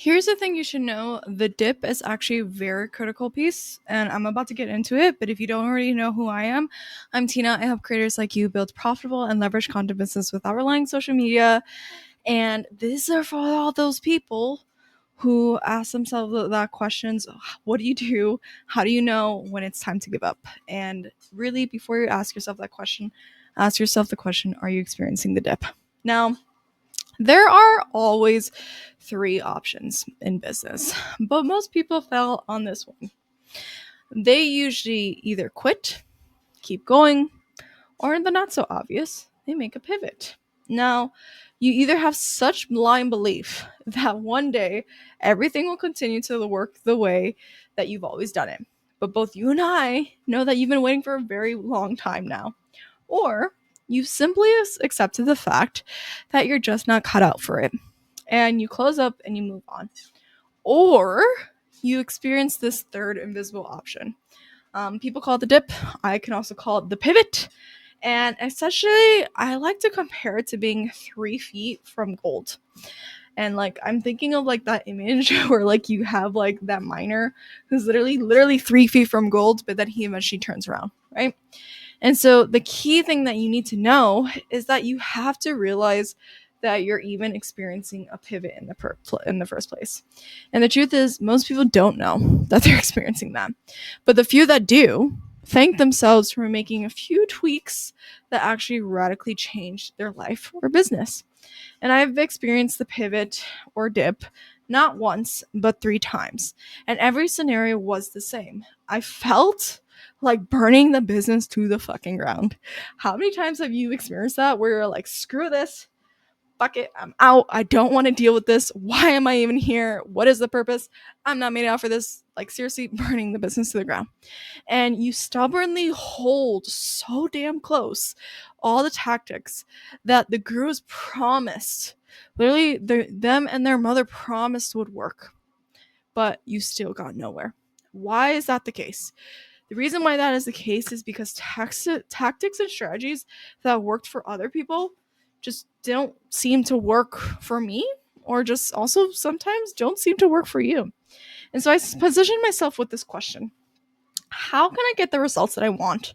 Here's the thing you should know. The dip is actually a very critical piece, and I'm about to get into it. But if you don't already know who I am, I'm Tina. I help creators like you build profitable and leverage content business without relying on social media. And these are for all those people who ask themselves that questions. What do you do? How do you know when it's time to give up? And really, before you ask yourself that question, ask yourself the question, are you experiencing the dip? Now, there are always three options in business, but most people fail on this one. They usually either quit, keep going, or the not so obvious, they make a pivot. Now, you either have such blind belief that one day everything will continue to work the way that you've always done it. But both you and I know that you've been waiting for a very long time now. Or you simply accepted the fact that you're just not cut out for it and you close up and you move on. Or you experience this third invisible option. People call it the dip. I can also call it the pivot. And essentially, I like to compare it to being 3 feet from gold. And like, I'm thinking of like that image where like you have like that miner who's literally 3 feet from gold, but then he eventually turns around, right? And so the key thing that you need to know is that you have to realize that you're even experiencing a pivot in the first place. And the truth is, most people don't know that they're experiencing that. But the few that do thank themselves for making a few tweaks that actually radically changed their life or business. And I've experienced the pivot or dip not once, but 3 times. And every scenario was the same. I felt like burning the business to the fucking ground. How many times have you experienced that where you're like, screw this, fuck it, I'm out. I don't want to deal with this. Why am I even here? What is the purpose? I'm not made out for this. Like, seriously, burning the business to the ground. And you stubbornly hold so damn close all the tactics that the gurus promised, literally, them and their mother promised would work, but you still got nowhere. Why is that the case? The reason why that is the case is because tactics and strategies that worked for other people just don't seem to work for me, or just also sometimes don't seem to work for you. And so I positioned myself with this question: how can I get the results that I want,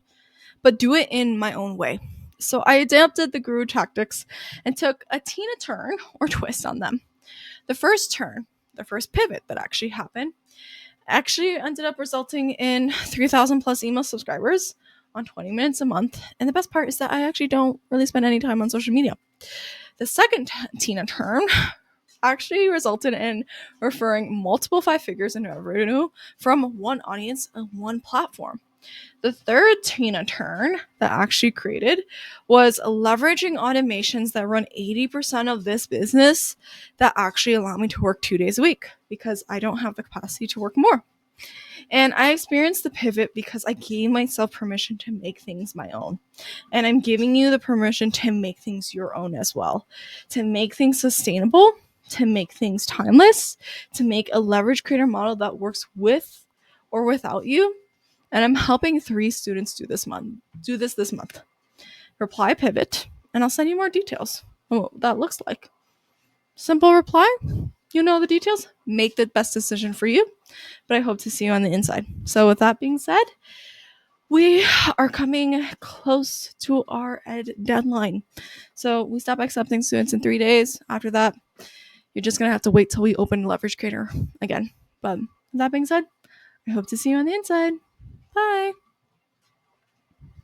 but do it in my own way? So I adapted the guru tactics and took a teeny turn or twist on them. The first turn, the first pivot that actually happened, actually ended up resulting in 3,000 plus email subscribers on 20 minutes a month. And the best part is that I actually don't really spend any time on social media. The second Tina turn actually resulted in referring multiple 5 figures in revenue from one audience and one platform. The third Tina turn that actually created was leveraging automations that run 80% of this business that actually allow me to work 2 days a week because I don't have the capacity to work more. And I experienced the pivot because I gave myself permission to make things my own. And I'm giving you the permission to make things your own as well, to make things sustainable, to make things timeless, to make a leverage creator model that works with or without you. And I'm helping 3 students do this month. Reply pivot, and I'll send you more details on what that looks like. Simple reply. You know the details. Make the best decision for you. But I hope to see you on the inside. So with that being said, we are coming close to our deadline. So we stop accepting students in 3 days. After that, you're just going to have to wait till we open Leverage Creator again. But with that being said, I hope to see you on the inside. Bye.